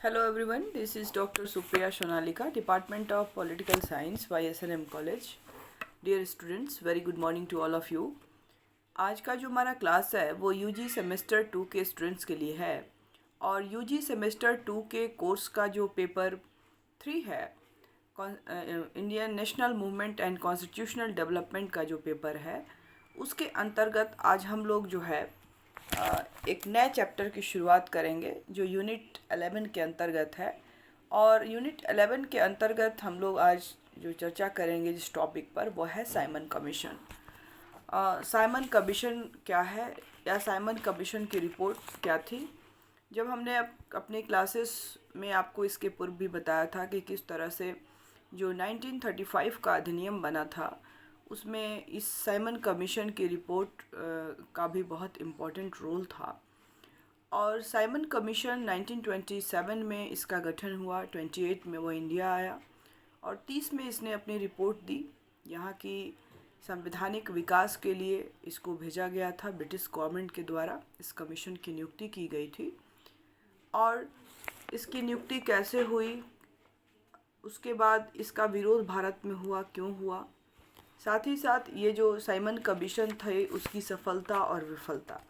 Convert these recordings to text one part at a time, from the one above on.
Hello everyone, this is Dr. Supriya Shonalika, Department of Political Science, YSNM College. Dear students, very good morning to all of you. आज का जो हमारा class है वो UG semester 2 के students के लिए है और यूजी सेमेस्टर 2 के कोर्स का जो पेपर 3 है Indian national movement and constitutional development का जो पेपर है उसके अंतर्गत आज हम लोग जो है एक नए चैप्टर की शुरुआत करेंगे जो यूनिट 11 के अंतर्गत है। और यूनिट 11 के अंतर्गत हम लोग आज जो चर्चा करेंगे जिस टॉपिक पर वो है साइमन कमीशन। साइमन कमीशन क्या है या साइमन कमीशन की रिपोर्ट क्या थी। जब हमने अपने क्लासेस में आपको इसके पूर्व भी बताया था कि किस तरह से जो 1935 का अधिनियम बना था उसमें इस साइमन कमीशन की रिपोर्ट का भी बहुत इम्पोर्टेंट रोल था। और साइमन कमीशन 1927 में इसका गठन हुआ, 28 में वो इंडिया आया और 30 में इसने अपनी रिपोर्ट दी। यहाँ की संवैधानिक विकास के लिए इसको भेजा गया था, ब्रिटिश गवर्नमेंट के द्वारा इस कमीशन की नियुक्ति की गई थी। और इसकी नियुक्ति कैसे हुई, उसके बाद इसका विरोध भारत में हुआ, क्यों हुआ, साथ ही साथ ये जो साइमन कमीशन थे उसकी सफलता और विफलता,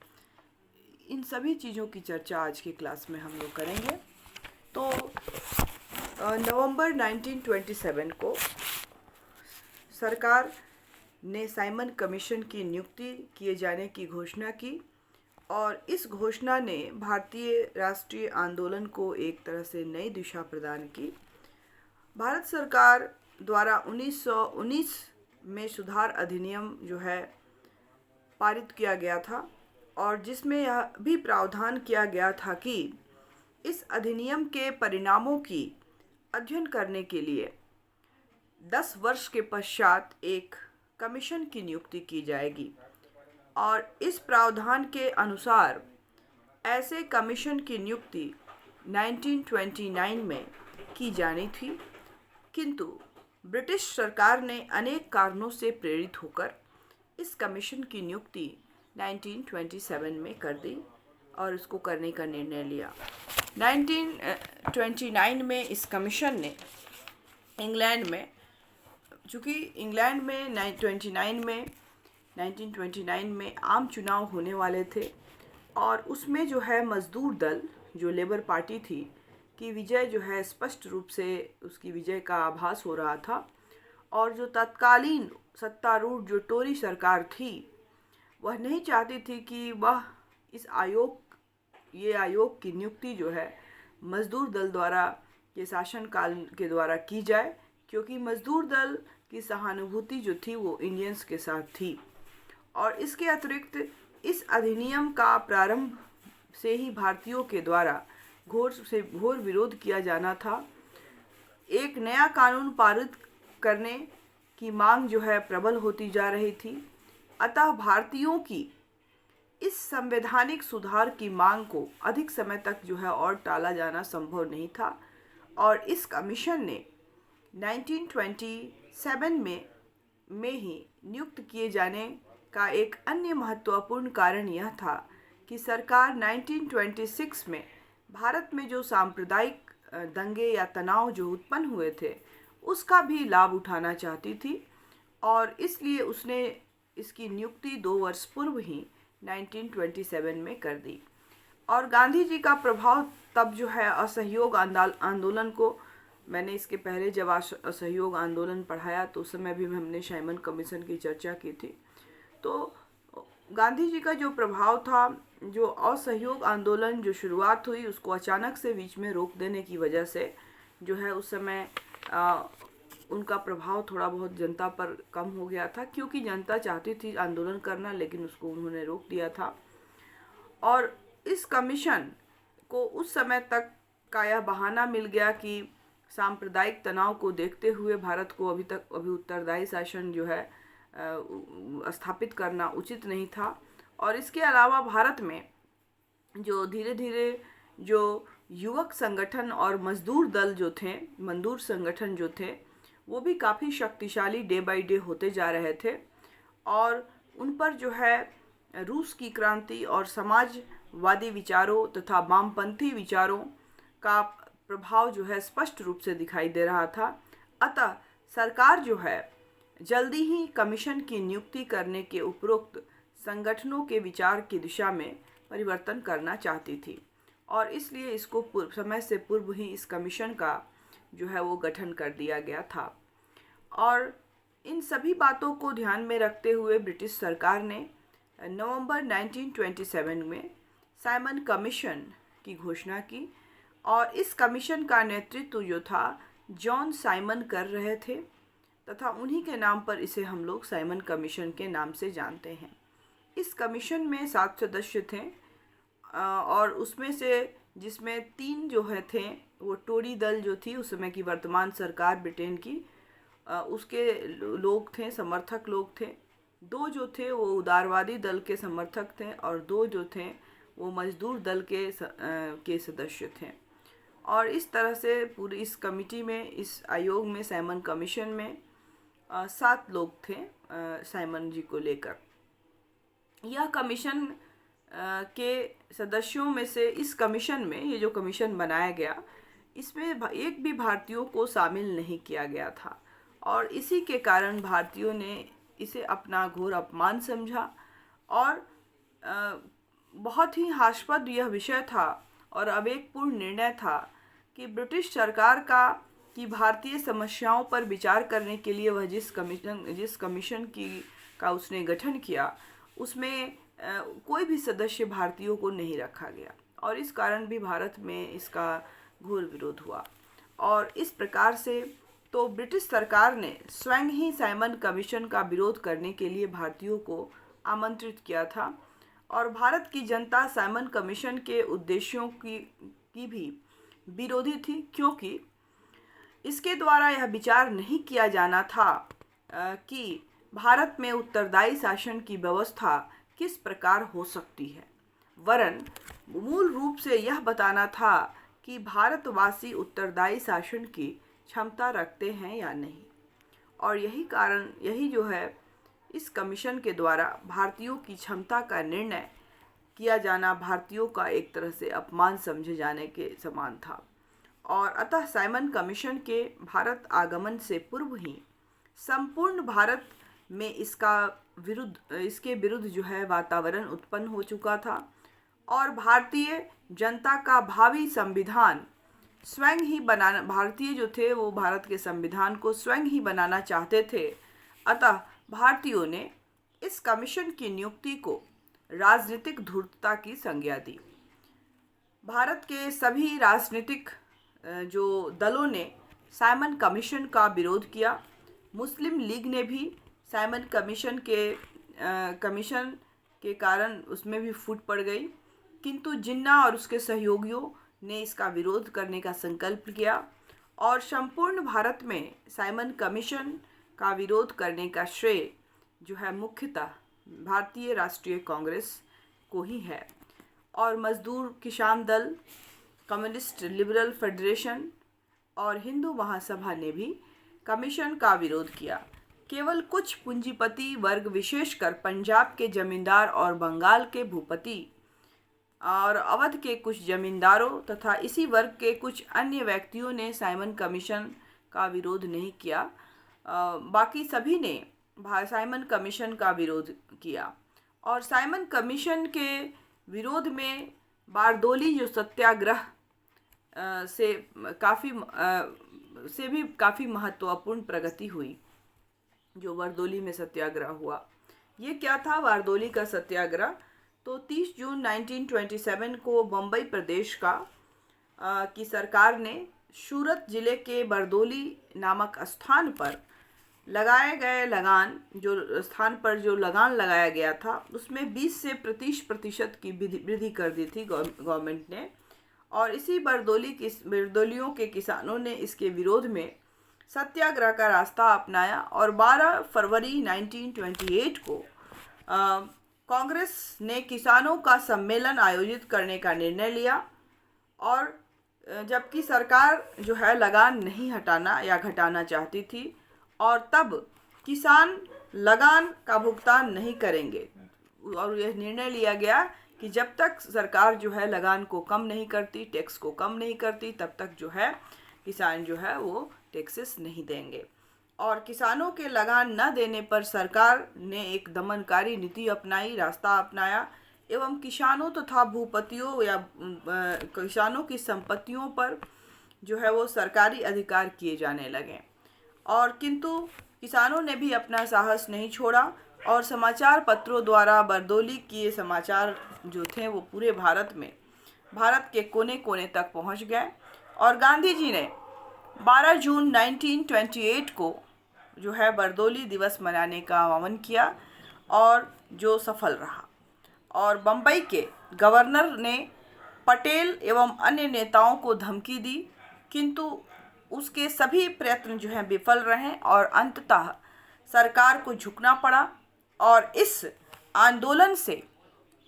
इन सभी चीज़ों की चर्चा आज की क्लास में हम लोग करेंगे। तो नवंबर 1927 को सरकार ने साइमन कमीशन की नियुक्ति किए जाने की घोषणा की और इस घोषणा ने भारतीय राष्ट्रीय आंदोलन को एक तरह से नई दिशा प्रदान की। भारत सरकार द्वारा 1919 में सुधार अधिनियम जो है पारित किया गया था और जिसमें यह भी प्रावधान किया गया था कि इस अधिनियम के परिणामों की अध्ययन करने के लिए 10 वर्ष के पश्चात एक कमीशन की नियुक्ति की जाएगी। और इस प्रावधान के अनुसार ऐसे कमीशन की नियुक्ति 1929 में की जानी थी, किंतु ब्रिटिश सरकार ने अनेक कारणों से प्रेरित होकर इस कमीशन की नियुक्ति 1927 में कर दी और इसको करने का निर्णय लिया। 1929 में इस कमीशन ने इंग्लैंड में, चूँकि इंग्लैंड में 1929 में आम चुनाव होने वाले थे और उसमें जो है मज़दूर दल, जो लेबर पार्टी थी, की विजय जो है स्पष्ट रूप से उसकी विजय का आभास हो रहा था। और जो तत्कालीन सत्तारूढ़ जो टोरी सरकार थी वह नहीं चाहती थी कि वह ये आयोग की नियुक्ति जो है मज़दूर दल द्वारा के शासनकाल के द्वारा की जाए, क्योंकि मज़दूर दल की सहानुभूति जो थी वो इंडियंस के साथ थी। और इसके अतिरिक्त इस अधिनियम का प्रारंभ से ही भारतीयों के द्वारा घोर विरोध किया जाना था। एक नया कानून पारित करने की मांग जो है प्रबल होती जा रही थी, अतः भारतीयों की इस संवैधानिक सुधार की मांग को अधिक समय तक जो है और टाला जाना संभव नहीं था। और इस कमीशन ने 1927 में ही नियुक्त किए जाने का एक अन्य महत्वपूर्ण कारण यह था कि सरकार 1926 में भारत में जो सांप्रदायिक दंगे या तनाव जो उत्पन्न हुए थे उसका भी लाभ उठाना चाहती थी और इसलिए उसने इसकी नियुक्ति 2 वर्ष पूर्व ही 1927 में कर दी। और गांधी जी का प्रभाव तब जो है असहयोग आंदोलन को, मैंने इसके पहले जब असहयोग आंदोलन पढ़ाया तो उस समय भी हमने साइमन कमीशन की चर्चा की थी। तो गांधी जी का जो प्रभाव था, जो असहयोग आंदोलन जो शुरुआत हुई उसको अचानक से बीच में रोक देने की वजह से जो है उस समय उनका प्रभाव थोड़ा बहुत जनता पर कम हो गया था, क्योंकि जनता चाहती थी आंदोलन करना लेकिन उसको उन्होंने रोक दिया था। और इस कमीशन को उस समय तक का यह बहाना मिल गया कि सांप्रदायिक तनाव को देखते हुए भारत को अभी उत्तरदायी शासन जो है स्थापित करना उचित नहीं था। और इसके अलावा भारत में जो धीरे धीरे जो युवक संगठन और मजदूर दल जो थे, मजदूर संगठन जो थे, वो भी काफ़ी शक्तिशाली डे बाय डे होते जा रहे थे और उन पर जो है रूस की क्रांति और समाजवादी विचारों तथा वामपंथी विचारों का प्रभाव जो है स्पष्ट रूप से दिखाई दे रहा था। अतः सरकार जो है जल्दी ही कमीशन की नियुक्ति करने के उपरोक्त संगठनों के विचार की दिशा में परिवर्तन करना चाहती थी और इसलिए इसको समय से पूर्व ही इस कमीशन का जो है वो गठन कर दिया गया था। और इन सभी बातों को ध्यान में रखते हुए ब्रिटिश सरकार ने नवंबर 1927 में साइमन कमीशन की घोषणा की और इस कमीशन का नेतृत्व जो था जॉन साइमन कर रहे थे तथा उन्हीं के नाम पर इसे हम लोग साइमन कमीशन के नाम से जानते हैं। इस कमीशन में 7 सदस्य थे और उसमें से जिसमें 3 जो है थे वो टोरी दल जो थी उस समय की वर्तमान सरकार ब्रिटेन की उसके लोग थे, समर्थक लोग थे। 2 जो थे वो उदारवादी दल के समर्थक थे और 2 जो थे वो मजदूर दल के सदस्य थे। और इस तरह से पूरी इस कमिटी में, इस आयोग में, साइमन कमीशन में 7 लोग थे साइमन जी को लेकर। यह कमीशन के सदस्यों में से इस कमीशन में, ये जो कमीशन बनाया गया, इसमें एक भी भारतीयों को शामिल नहीं किया गया था और इसी के कारण भारतीयों ने इसे अपना घोर अपमान समझा और बहुत ही हास्यास्पद यह विषय था और आवेगपूर्ण निर्णय था कि ब्रिटिश सरकार की भारतीय समस्याओं पर विचार करने के लिए वह जिस कमीशन का उसने गठन किया उसमें कोई भी सदस्य भारतीयों को नहीं रखा गया और इस कारण भी भारत में इसका घोर विरोध हुआ। और इस प्रकार से तो ब्रिटिश सरकार ने स्वयं ही साइमन कमीशन का विरोध करने के लिए भारतीयों को आमंत्रित किया था और भारत की जनता साइमन कमीशन के उद्देश्यों की भी विरोधी थी, क्योंकि इसके द्वारा यह विचार नहीं किया जाना था कि भारत में उत्तरदायी शासन की व्यवस्था किस प्रकार हो सकती है, वरन मूल रूप से यह बताना था कि भारतवासी उत्तरदायी शासन की क्षमता रखते हैं या नहीं। और यही जो है इस कमीशन के द्वारा भारतीयों की क्षमता का निर्णय किया जाना भारतीयों का एक तरह से अपमान समझे जाने के समान था। और अतः साइमन कमीशन के भारत आगमन से पूर्व ही संपूर्ण भारत में इसके विरुद्ध जो है वातावरण उत्पन्न हो चुका था और भारतीय जनता का भावी संविधान स्वयं ही बनाना, भारतीय जो थे वो भारत के संविधान को स्वयं ही बनाना चाहते थे। अतः भारतीयों ने इस कमीशन की नियुक्ति को राजनीतिक धूर्तता की संज्ञा दी। भारत के सभी राजनीतिक जो दलों ने साइमन कमीशन का विरोध किया। मुस्लिम लीग ने भी साइमन कमीशन के कारण उसमें भी फूट पड़ गई, किंतु जिन्ना और उसके सहयोगियों ने इसका विरोध करने का संकल्प किया और संपूर्ण भारत में साइमन कमीशन का विरोध करने का श्रेय जो है मुख्यतः भारतीय राष्ट्रीय कांग्रेस को ही है। और मजदूर किसान दल, कम्युनिस्ट लिबरल फेडरेशन और हिंदू महासभा ने भी कमीशन का विरोध किया। केवल कुछ पूंजीपति वर्ग, विशेषकर पंजाब के जमींदार और बंगाल के भूपति और अवध के कुछ जमींदारों तथा इसी वर्ग के कुछ अन्य व्यक्तियों ने साइमन कमीशन का विरोध नहीं किया। बाकी सभी ने साइमन कमीशन का विरोध किया और साइमन कमीशन के विरोध में बारदोली जो सत्याग्रह से भी काफ़ी महत्वपूर्ण प्रगति हुई। जो बारदोली में सत्याग्रह हुआ, ये क्या था बारदोली का सत्याग्रह? तो 30 जून 1927 को बम्बई प्रदेश की सरकार ने सूरत जिले के बारदोली नामक स्थान पर लगाए गए जो लगान लगाया गया था उसमें 20 से 30% की वृद्धि कर दी थी गवर्नमेंट ने। और इसी बारदोलियों के किसानों ने इसके विरोध में सत्याग्रह का रास्ता अपनाया और 12 फरवरी 1928 को कांग्रेस ने किसानों का सम्मेलन आयोजित करने का निर्णय लिया। और जबकि सरकार जो है लगान नहीं हटाना या घटाना चाहती थी और तब किसान लगान का भुगतान नहीं करेंगे और यह निर्णय लिया गया कि जब तक सरकार जो है लगान को कम नहीं करती, टैक्स को कम नहीं करती, तब तक जो है किसान जो है वो टैक्सेस नहीं देंगे। और किसानों के लगान न देने पर सरकार ने एक दमनकारी नीति अपनाई, रास्ता अपनाया एवं किसानों तथा भूपतियों या किसानों की संपत्तियों पर जो है वो सरकारी अधिकार किए जाने लगे। और किंतु किसानों ने भी अपना साहस नहीं छोड़ा और समाचार पत्रों द्वारा बरदौली किए समाचार जो थे वो पूरे भारत के कोने कोने तक पहुंच गए। और गांधी जी ने 12 जून 1928 को जो है बरदौली दिवस मनाने का आह्वान किया और जो सफल रहा। और बम्बई के गवर्नर ने पटेल एवं अन्य नेताओं को धमकी दी, किंतु उसके सभी प्रयत्न जो हैं विफल रहे और अंततः सरकार को झुकना पड़ा। और इस आंदोलन से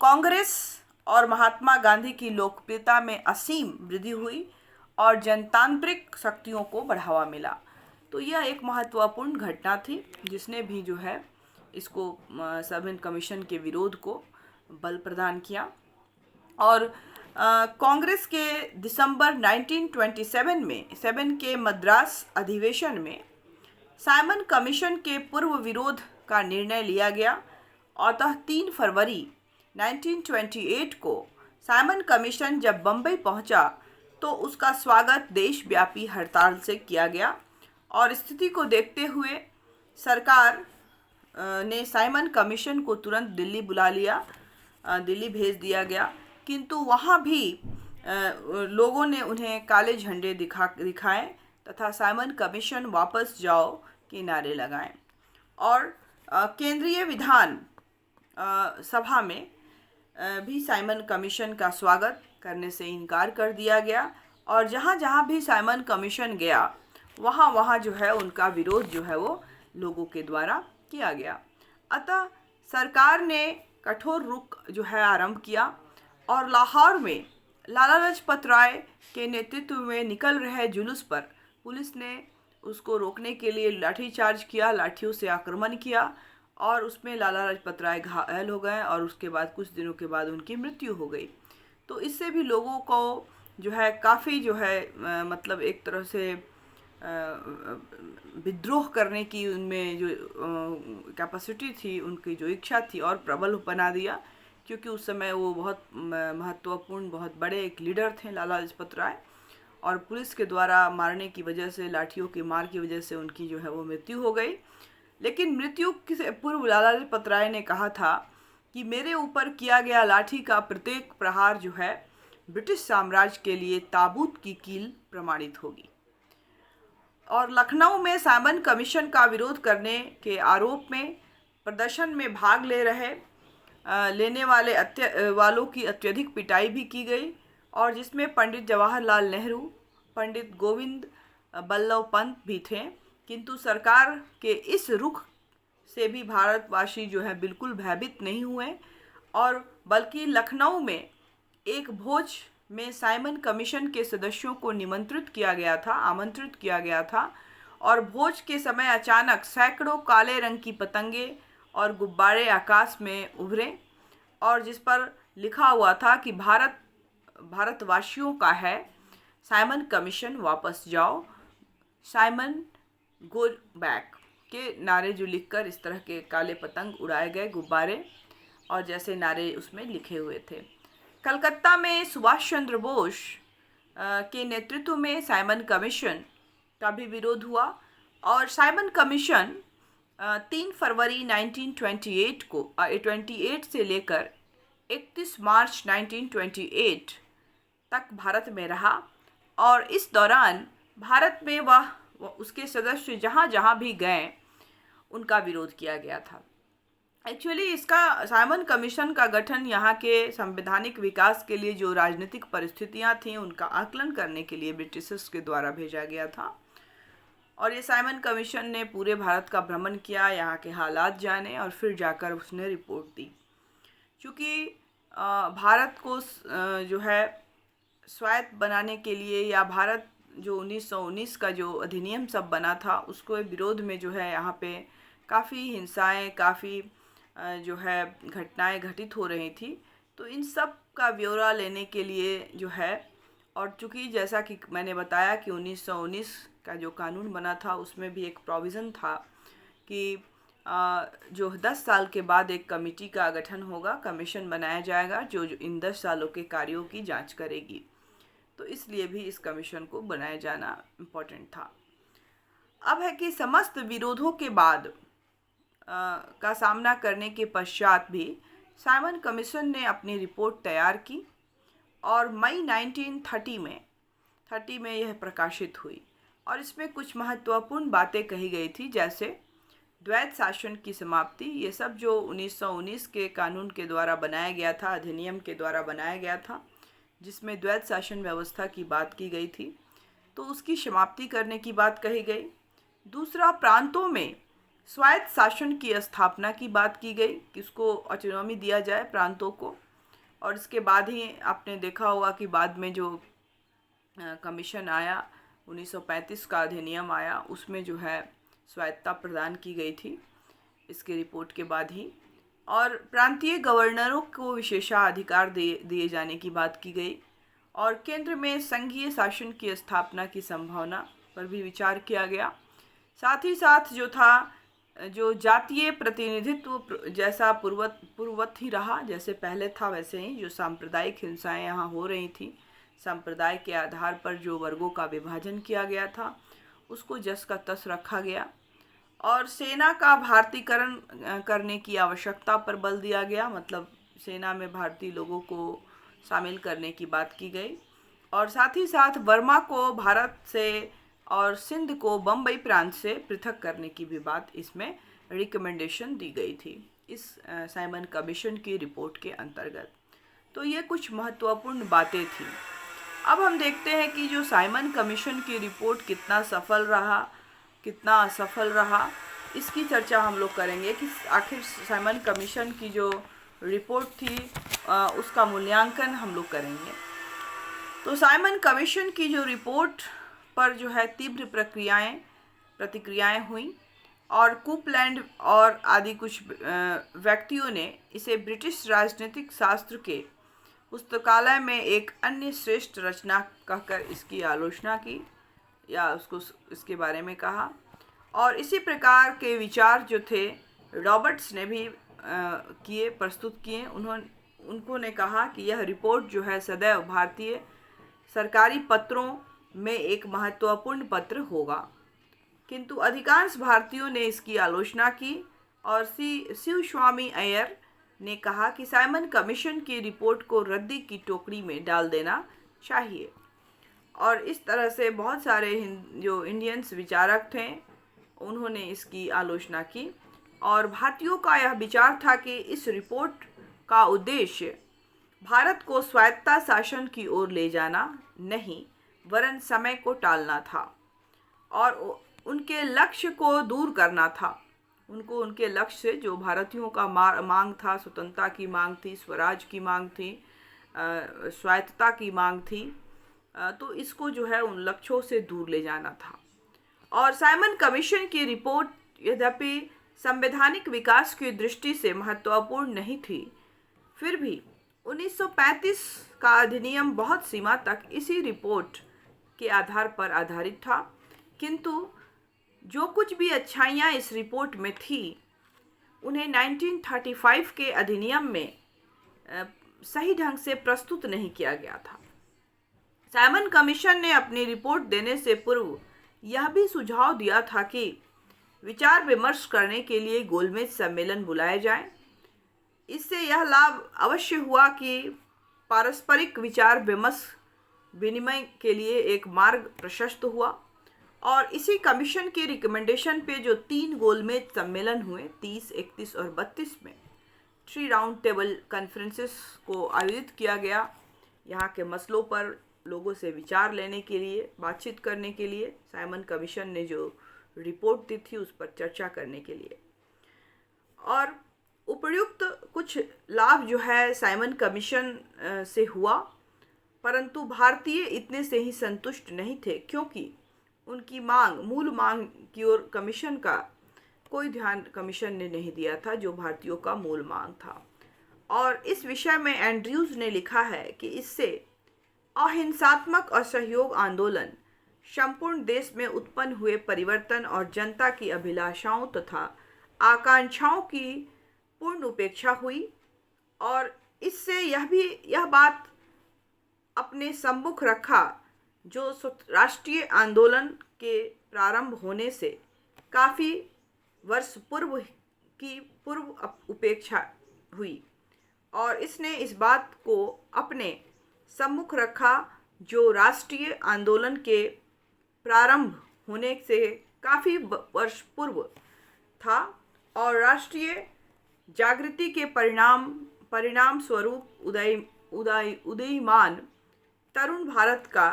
कांग्रेस और महात्मा गांधी की लोकप्रियता में असीम वृद्धि हुई और जनतांत्रिक शक्तियों को बढ़ावा मिला। तो यह एक महत्वपूर्ण घटना थी जिसने भी जो है इसको सैमन कमीशन के विरोध को बल प्रदान किया। और कांग्रेस के दिसंबर 1927 में 7 के मद्रास अधिवेशन में साइमन कमीशन के पूर्व विरोध का निर्णय लिया गया। अतः 3 फरवरी 1928 को साइमन कमीशन जब बम्बई पहुंचा तो उसका स्वागत देशव्यापी हड़ताल से किया गया। और स्थिति को देखते हुए सरकार ने साइमन कमीशन को तुरंत दिल्ली बुला लिया, दिल्ली भेज दिया गया, किंतु वहाँ भी लोगों ने उन्हें काले झंडे दिखाए तथा साइमन कमीशन वापस जाओ के नारे लगाए। और केंद्रीय विधान सभा में भी साइमन कमीशन का स्वागत करने से इनकार कर दिया गया। और जहाँ जहाँ भी साइमन कमीशन गया वहाँ जो है उनका विरोध जो है वो लोगों के द्वारा किया गया। अतः सरकार ने कठोर रुख जो है आरंभ किया और लाहौर में लाला लाजपत राय के नेतृत्व में निकल रहे जुलूस पर पुलिस ने उसको रोकने के लिए लाठीचार्ज किया, लाठियों से आक्रमण किया और उसमें लाला लाजपत राय घायल हो गए और उसके बाद कुछ दिनों के बाद उनकी मृत्यु हो गई। तो इससे भी लोगों को जो है काफ़ी जो है मतलब एक तरह से विद्रोह करने की उनमें जो कैपेसिटी थी, उनकी जो इच्छा थी और प्रबल बना दिया, क्योंकि उस समय वो बहुत महत्वपूर्ण, बहुत बड़े एक लीडर थे लाला लाजपत राय। और पुलिस के द्वारा मारने की वजह से, लाठियों की मार की वजह से उनकी जो है वो मृत्यु हो गई। लेकिन मृत्यु से पूर्व लाला लाजपत राय ने कहा था कि मेरे ऊपर किया गया लाठी का प्रत्येक प्रहार जो है ब्रिटिश साम्राज्य के लिए ताबूत की कील प्रमाणित होगी। और लखनऊ में साइमन कमीशन का विरोध करने के आरोप में प्रदर्शन में भाग लेने वालों की अत्यधिक पिटाई भी की गई, और जिसमें पंडित जवाहरलाल नेहरू, पंडित गोविंद बल्लभ पंत भी थे। किंतु सरकार के इस रुख से भी भारतवासी जो है बिल्कुल भयभीत नहीं हुए, और बल्कि लखनऊ में एक भोज में साइमन कमीशन के सदस्यों को आमंत्रित किया गया था। और भोज के समय अचानक सैकड़ों काले रंग की पतंगे और गुब्बारे आकाश में उभरे, और जिस पर लिखा हुआ था कि भारतवासियों का है, साइमन कमीशन वापस जाओ, साइमन गो बैक के नारे जो लिखकर इस तरह के काले पतंग उड़ाए गए, गुब्बारे और जैसे नारे उसमें लिखे हुए थे। कलकत्ता में सुभाष चंद्र बोस के नेतृत्व में साइमन कमीशन का भी विरोध हुआ, और साइमन कमीशन 3 फरवरी 1928 से लेकर 31 मार्च 1928 तक भारत में रहा। और इस दौरान भारत में वह उसके सदस्य जहाँ जहाँ भी गए उनका विरोध किया गया था। एक्चुअली इसका साइमन कमीशन का गठन यहाँ के संवैधानिक विकास के लिए जो राजनीतिक परिस्थितियाँ थीं उनका आकलन करने के लिए ब्रिटिशर्स के द्वारा भेजा गया था। और ये साइमन कमीशन ने पूरे भारत का भ्रमण किया, यहाँ के हालात जाने और फिर जाकर उसने रिपोर्ट दी। चूँकि भारत को जो है स्वायत्त बनाने के लिए, या भारत जो 1919 का जो अधिनियम सब बना था उसको विरोध में जो है यहाँ पे काफ़ी हिंसाएं, काफ़ी जो है घटनाएं घटित हो रही थी। तो इन सब का ब्यौरा लेने के लिए जो है, और चूँकि जैसा कि मैंने बताया कि 1919 का जो कानून बना था उसमें भी एक प्रोविज़न था कि जो 10 साल के बाद एक कमेटी का गठन होगा, कमीशन बनाया जाएगा जो इन 10 सालों के कार्यों की जांच करेगी। तो इसलिए भी इस कमीशन को बनाया जाना इम्पोर्टेंट था। अब है कि समस्त विरोधों के बाद का सामना करने के पश्चात भी साइमन कमीशन ने अपनी रिपोर्ट तैयार की और मई 1930 में यह प्रकाशित हुई और इसमें कुछ महत्वपूर्ण बातें कही गई थी, जैसे द्वैत शासन की समाप्ति। ये सब जो 1919 के कानून के द्वारा बनाया गया था, अधिनियम के द्वारा बनाया गया था, जिसमें द्वैत शासन व्यवस्था की बात की गई थी, तो उसकी समाप्ति करने की बात कही गई। दूसरा, प्रांतों में स्वायत्त शासन की स्थापना की बात की गई कि उसको ऑटोनॉमी दिया जाए प्रांतों को। और इसके बाद ही आपने देखा होगा कि बाद में जो कमीशन आया, 1935 का अधिनियम आया, उसमें जो है स्वायत्तता प्रदान की गई थी इसके रिपोर्ट के बाद ही। और प्रांतीय गवर्नरों को विशेषाधिकार दिए जाने की बात की गई और केंद्र में संघीय शासन की स्थापना की संभावना पर भी विचार किया गया। साथ ही साथ जो था, जो जातीय प्रतिनिधित्व जैसा पूर्ववत ही रहा, जैसे पहले था वैसे ही जो सांप्रदायिक हिंसाएं यहाँ हो रही थी, संप्रदाय के आधार पर जो वर्गों का विभाजन किया गया था उसको जस का तस रखा गया। और सेना का भारतीकरण करने की आवश्यकता पर बल दिया गया, मतलब सेना में भारतीय लोगों को शामिल करने की बात की गई। और साथ ही साथ बर्मा को भारत से और सिंध को बम्बई प्रांत से पृथक करने की भी बात इसमें रिकमेंडेशन दी गई थी इस साइमन कमीशन की रिपोर्ट के अंतर्गत। तो ये कुछ महत्वपूर्ण बातें थी। अब हम देखते हैं कि जो साइमन कमीशन की रिपोर्ट कितना सफल रहा, कितना असफल रहा, इसकी चर्चा हम लोग करेंगे कि आखिर साइमन कमीशन की जो रिपोर्ट थी उसका मूल्यांकन हम लोग करेंगे। तो साइमन कमीशन की जो रिपोर्ट पर जो है तीव्र प्रतिक्रियाएं हुई और कूपलैंड और आदि कुछ व्यक्तियों ने इसे ब्रिटिश राजनीतिक शास्त्र के पुस्तकालय में एक अन्य श्रेष्ठ रचना कहकर इसकी आलोचना की या उसको इसके बारे में कहा। और इसी प्रकार के विचार जो थे रॉबर्ट्स ने भी प्रस्तुत किए। उन्होंने कहा कि यह रिपोर्ट जो है सदैव भारतीय सरकारी पत्रों में एक महत्वपूर्ण पत्र होगा, किंतु अधिकांश भारतीयों ने इसकी आलोचना की और शिवस्वामी अय्यर ने कहा कि साइमन कमीशन की रिपोर्ट को रद्दी की टोकरी में डाल देना चाहिए। और इस तरह से बहुत सारे जो इंडियंस विचारक थे उन्होंने इसकी आलोचना की और भारतीयों का यह विचार था कि इस रिपोर्ट का उद्देश्य भारत को स्वायत्तता शासन की ओर ले जाना नहीं वरन समय को टालना था और उनके लक्ष्य को दूर करना था। उनको उनके लक्ष्य से जो भारतीयों का मांग था, स्वतंत्रता की मांग थी, स्वराज की मांग थी, स्वायत्तता की मांग थी, तो इसको जो है उन लक्ष्यों से दूर ले जाना था। और साइमन कमीशन की रिपोर्ट यद्यपि संवैधानिक विकास की दृष्टि से महत्वपूर्ण नहीं थी, फिर भी 1935 का अधिनियम बहुत सीमा तक इसी रिपोर्ट के आधार पर आधारित था, किंतु जो कुछ भी अच्छाइयाँ इस रिपोर्ट में थी उन्हें 1935 के अधिनियम में सही ढंग से प्रस्तुत नहीं किया गया था। साइमन कमीशन ने अपनी रिपोर्ट देने से पूर्व यह भी सुझाव दिया था कि विचार विमर्श करने के लिए गोलमेज सम्मेलन बुलाए जाएं। इससे यह लाभ अवश्य हुआ कि पारस्परिक विचार विनिमय के लिए एक मार्ग प्रशस्त हुआ और इसी कमीशन की रिकमेंडेशन पे जो 3 गोलमेज सम्मेलन हुए 30, 31 और 32 में 3 राउंड टेबल कॉन्फ्रेंसेस को आयोजित किया गया, यहाँ के मसलों पर लोगों से विचार लेने के लिए, बातचीत करने के लिए, साइमन कमीशन ने जो रिपोर्ट दी थी उस पर चर्चा करने के लिए। और उपयुक्त कुछ लाभ जो है साइमन कमीशन से हुआ, परंतु भारतीय इतने से ही संतुष्ट नहीं थे क्योंकि उनकी मूल मांग की ओर कमीशन का कोई ध्यान कमीशन ने नहीं दिया था जो भारतीयों का मूल मांग था। और इस विषय में एंड्रयूज ने लिखा है कि इससे अहिंसात्मक असहयोग आंदोलन संपूर्ण देश में उत्पन्न हुए परिवर्तन और जनता की अभिलाषाओं तथा आकांक्षाओं की पूर्ण उपेक्षा हुई और इससे यह बात अपने सम्मुख रखा जो राष्ट्रीय आंदोलन के प्रारंभ होने से काफ़ी वर्ष पूर्व उपेक्षा हुई और इसने इस बात को अपने सम्मुख रखा जो राष्ट्रीय आंदोलन के प्रारंभ होने से काफ़ी वर्ष पूर्व था और राष्ट्रीय जागृति के परिणाम स्वरूप उदयमान तरुण भारत का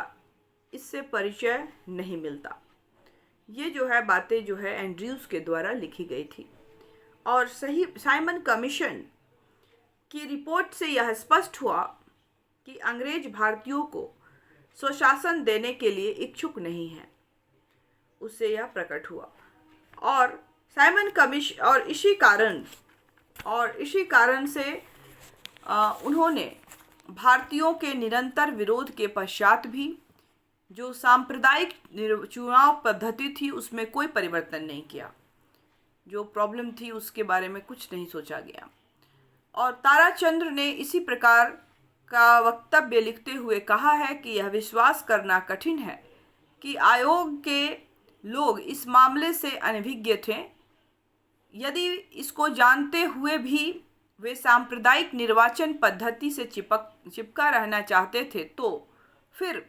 इससे परिचय नहीं मिलता। ये जो है बातें जो है एंड्रयूज के द्वारा लिखी गई थी और साइमन कमीशन की रिपोर्ट से यह स्पष्ट हुआ कि अंग्रेज भारतीयों को स्वशासन देने के लिए इच्छुक नहीं है, उससे यह प्रकट हुआ और साइमन कमीशन और इसी कारण से उन्होंने भारतीयों के निरंतर विरोध के पश्चात भी जो सांप्रदायिक चुनाव पद्धति थी उसमें कोई परिवर्तन नहीं किया। जो प्रॉब्लम थी उसके बारे में कुछ नहीं सोचा गया और ताराचंद्र ने इसी प्रकार का वक्तव्य लिखते हुए कहा है कि यह विश्वास करना कठिन है कि आयोग के लोग इस मामले से अनभिज्ञ थे। यदि इसको जानते हुए भी वे सांप्रदायिक निर्वाचन पद्धति से चिपका रहना चाहते थे तो फिर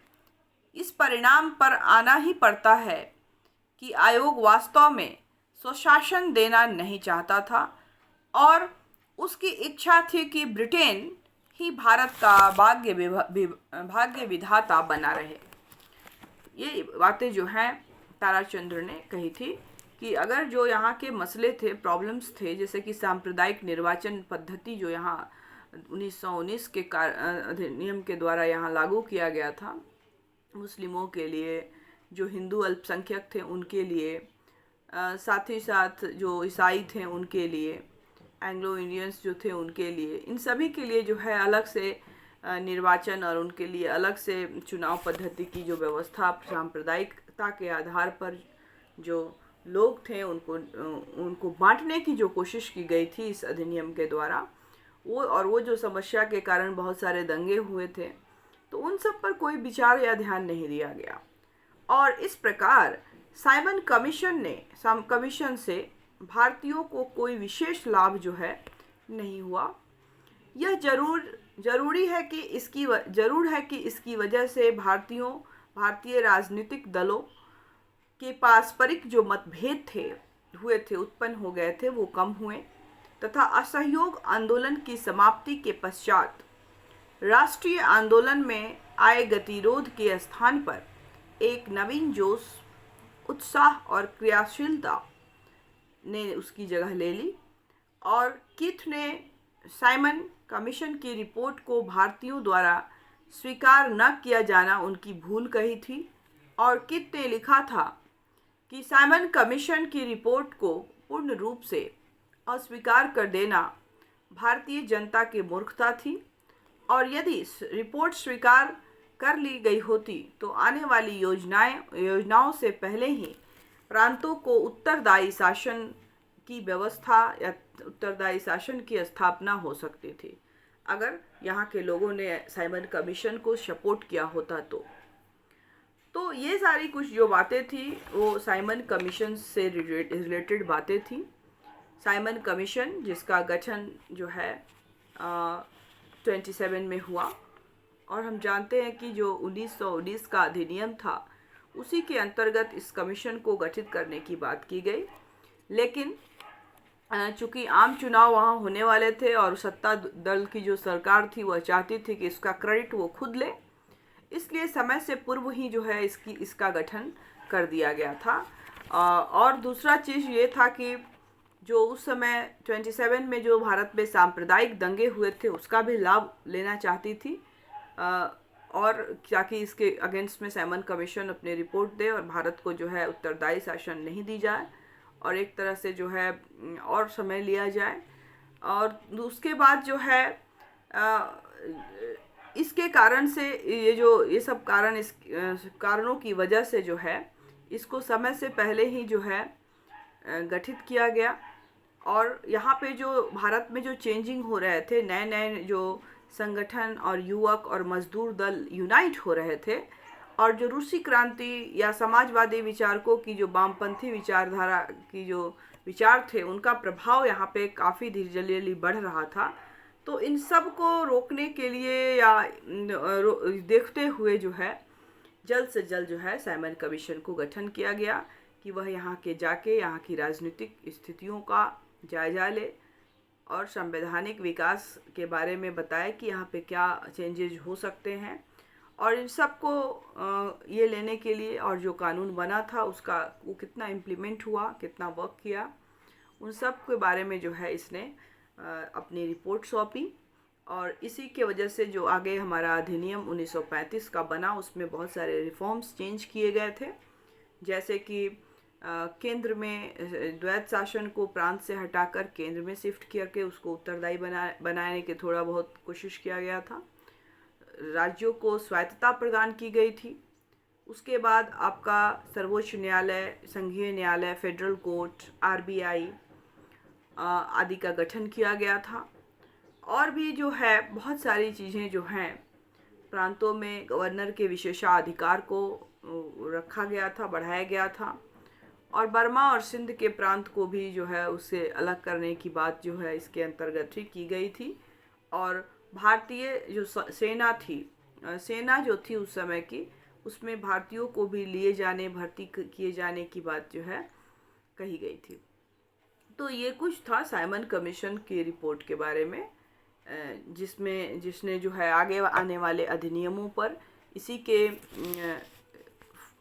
इस परिणाम पर आना ही पड़ता है कि आयोग वास्तव में स्वशासन देना नहीं चाहता था और उसकी इच्छा थी कि ब्रिटेन ही भारत का भाग्य विधाता बना रहे। ये बातें जो हैं ताराचंद्र ने कही थी कि अगर जो यहाँ के मसले थे, प्रॉब्लम्स थे, जैसे कि सांप्रदायिक निर्वाचन पद्धति जो यहाँ 1919 के अधिनियम के द्वारा यहाँ लागू किया गया था मुस्लिमों के लिए, जो हिंदू अल्पसंख्यक थे उनके लिए, साथ ही साथ जो ईसाई थे उनके लिए, एंग्लो इंडियंस जो थे उनके लिए, इन सभी के लिए जो है अलग से निर्वाचन और उनके लिए अलग से चुनाव पद्धति की जो व्यवस्था सांप्रदायिकता के आधार पर जो लोग थे उनको बांटने की जो कोशिश की गई थी इस अधिनियम के द्वारा, वो जो समस्या के कारण बहुत सारे दंगे हुए थे, तो उन सब पर कोई विचार या ध्यान नहीं दिया गया और इस प्रकार साइमन कमीशन से भारतीयों को कोई विशेष लाभ जो है नहीं हुआ। यह जरूर है कि इसकी वजह से भारतीय राजनीतिक दलों के पारस्परिक जो मतभेद उत्पन्न हो गए थे वो कम हुए तथा असहयोग आंदोलन की समाप्ति के पश्चात राष्ट्रीय आंदोलन में आए गतिरोध के स्थान पर एक नवीन जोश, उत्साह और क्रियाशीलता ने उसकी जगह ले ली और कीथ ने साइमन कमीशन की रिपोर्ट को भारतीयों द्वारा स्वीकार न किया जाना उनकी भूल कही थी और कीथ ने लिखा था कि साइमन कमीशन की रिपोर्ट को पूर्ण रूप से अस्वीकार कर देना भारतीय जनता की मूर्खता थी और यदि रिपोर्ट स्वीकार कर ली गई होती तो आने वाली योजनाओं से पहले ही प्रांतों को उत्तरदायी शासन की व्यवस्था या उत्तरदायी शासन की स्थापना हो सकती थी अगर यहाँ के लोगों ने साइमन कमीशन को सपोर्ट किया होता तो ये सारी कुछ जो बातें थी वो साइमन कमीशन से रिलेटेड बातें थी। साइमन कमीशन जिसका गठन जो है 27 में हुआ और हम जानते हैं कि जो 1919 का अधिनियम था उसी के अंतर्गत इस कमीशन को गठित करने की बात की गई, लेकिन चूँकि आम चुनाव वहाँ होने वाले थे और सत्ता दल की जो सरकार थी वह चाहती थी कि इसका क्रेडिट वो खुद ले, इसलिए समय से पूर्व ही जो है इसका गठन कर दिया गया था। और दूसरा चीज़ ये था कि जो उस समय 27 में जो भारत में सांप्रदायिक दंगे हुए थे उसका भी लाभ लेना चाहती थी और ताकि इसके अगेंस्ट में साइमन कमीशन अपनी रिपोर्ट दे और भारत को जो है उत्तरदायी शासन नहीं दी जाए और एक तरह से जो है और समय लिया जाए। और उसके बाद जो है अ, इसके कारण से ये सब कारण इस कारणों की वजह से जो है इसको समय से पहले ही जो है गठित किया गया। और यहाँ पे जो भारत में जो चेंजिंग हो रहे थे, नए नए जो संगठन और युवक और मजदूर दल यूनाइट हो रहे थे, और जो रूसी क्रांति या समाजवादी विचारकों की जो वामपंथी विचारधारा की जो विचार थे, उनका प्रभाव यहाँ पे काफ़ी धीरे बढ़ रहा था। तो इन सब को रोकने के लिए या देखते हुए जो है जल्द से जल्द जो है साइमन कमीशन को गठन किया गया कि वह यहाँ के जाके यहाँ की राजनीतिक स्थितियों का जायजा ले और संवैधानिक विकास के बारे में बताए कि यहाँ पे क्या चेंजेज हो सकते हैं। और इन सब को ये लेने के लिए और जो कानून बना था उसका वो कितना इम्प्लीमेंट हुआ, कितना वर्क किया, उन सब के बारे में जो है इसने अपनी रिपोर्ट सौंपी। और इसी के वजह से जो आगे हमारा अधिनियम 1935 का बना, उसमें बहुत सारे रिफॉर्म्स चेंज किए गए थे। जैसे कि केंद्र में द्वैत शासन को प्रांत से हटाकर केंद्र में शिफ्ट करके उसको उत्तरदायी बनाने की थोड़ा बहुत कोशिश किया गया था। राज्यों को स्वायत्तता प्रदान की गई थी। उसके बाद आपका सर्वोच्च न्यायालय, संघीय न्यायालय, फेडरल कोर्ट, आरबीआई आदि का गठन किया गया था। और भी जो है बहुत सारी चीज़ें जो हैं, प्रांतों में गवर्नर के विशेषाधिकार को रखा गया था, बढ़ाया गया था। और बर्मा और सिंध के प्रांत को भी जो है उससे अलग करने की बात जो है इसके अंतर्गत ही की गई थी। और भारतीय जो सेना थी, सेना जो थी उस समय की, उसमें भारतीयों को भी लिए जाने, भर्ती किए जाने की बात जो है कही गई थी। तो ये कुछ था साइमन कमीशन की रिपोर्ट के बारे में, जिसने जो है आगे आने वाले अधिनियमों पर इसी के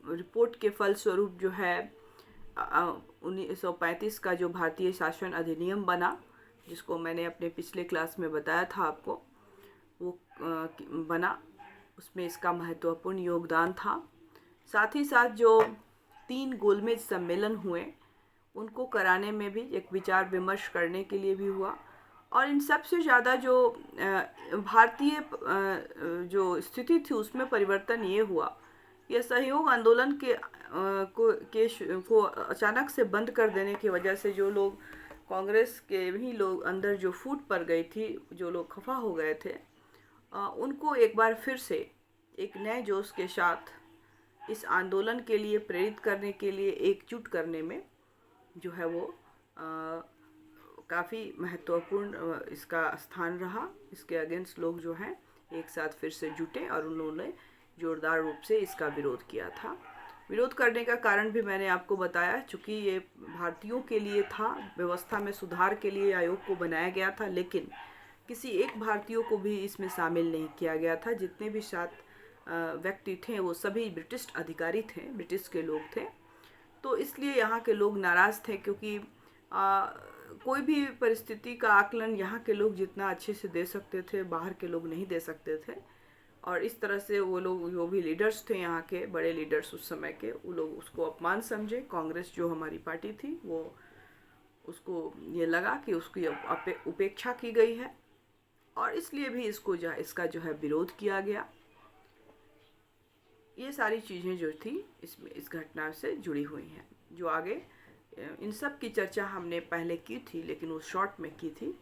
रिपोर्ट के फलस्वरूप जो है 1935 का जो भारतीय शासन अधिनियम बना, जिसको मैंने अपने पिछले क्लास में बताया था आपको, वो बना। उसमें इसका महत्वपूर्ण योगदान था। साथ ही साथ जो 3 गोलमेज सम्मेलन हुए, उनको कराने में भी एक विचार विमर्श करने के लिए भी हुआ। और इन सबसे ज़्यादा जो भारतीय जो स्थिति थी उसमें परिवर्तन ये हुआ, यह सहयोग आंदोलन को अचानक से बंद कर देने की वजह से जो लोग कांग्रेस के भी लोग अंदर जो फूट पड़ गई थी, जो लोग खफा हो गए थे, उनको एक बार फिर से एक नए जोश के साथ इस आंदोलन के लिए प्रेरित करने के लिए एकजुट करने में जो है वो काफ़ी महत्वपूर्ण इसका स्थान रहा। इसके अगेंस्ट लोग जो हैं एक साथ फिर से जुटे और उन्होंने जोरदार रूप से इसका विरोध किया था। विरोध करने का कारण भी मैंने आपको बताया, चूँकि ये भारतीयों के लिए था, व्यवस्था में सुधार के लिए आयोग को बनाया गया था, लेकिन किसी एक भारतीयों को भी इसमें शामिल नहीं किया गया था। जितने भी 7 व्यक्ति थे वो सभी ब्रिटिश अधिकारी थे, ब्रिटिश के लोग थे। तो इसलिए यहाँ के लोग नाराज़ थे, क्योंकि कोई भी परिस्थिति का आकलन यहाँ के लोग जितना अच्छे से दे सकते थे, बाहर के लोग नहीं दे सकते थे। और इस तरह से वो लोग, जो भी लीडर्स थे यहाँ के बड़े लीडर्स उस समय के, वो लोग उसको अपमान समझे। कांग्रेस जो हमारी पार्टी थी, वो उसको ये लगा कि उसकी उपेक्षा की गई है, और इसलिए भी इसका जो है विरोध किया गया। ये सारी चीज़ें जो थी इसमें इस घटना से जुड़ी हुई हैं, जो आगे इन सब की चर्चा हमने पहले की थी, लेकिन वो शॉर्ट में की थी।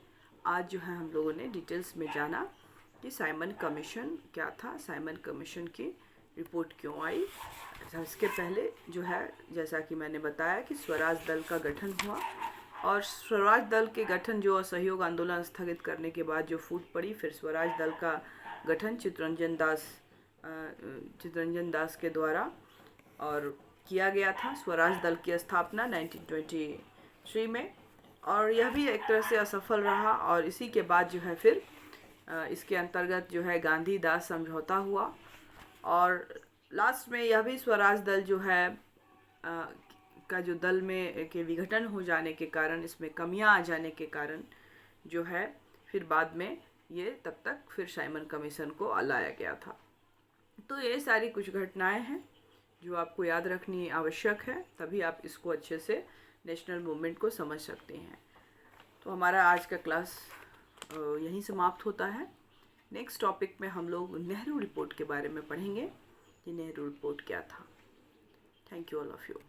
आज जो है हम लोगों ने डिटेल्स में जाना कि साइमन कमीशन क्या था, साइमन कमीशन की रिपोर्ट क्यों आई। इसके पहले जो है, जैसा कि मैंने बताया कि स्वराज दल का गठन हुआ, और स्वराज दल के गठन जो असहयोग आंदोलन स्थगित करने के बाद जो फूट पड़ी, फिर स्वराज दल का गठन चित्तरंजन दास के द्वारा और किया गया था। स्वराज दल की स्थापना 1923 में, और यह भी एक तरह से असफल रहा। और इसी के बाद जो है फिर इसके अंतर्गत जो है गांधी दास समझौता हुआ, और लास्ट में यह भी स्वराज दल जो है का जो दल में के विघटन हो जाने के कारण, इसमें कमियां आ जाने के कारण जो है फिर बाद में ये तब तक फिर साइमन कमीशन को लाया गया था। तो ये सारी कुछ घटनाएं हैं जो आपको याद रखनी आवश्यक है, तभी आप इसको अच्छे से नेशनल मूवमेंट को समझ सकते हैं। तो हमारा आज का क्लास यहीं समाप्त होता है। नेक्स्ट टॉपिक में हम लोग नेहरू रिपोर्ट के बारे में पढ़ेंगे कि नेहरू रिपोर्ट क्या था। Thank you all of you.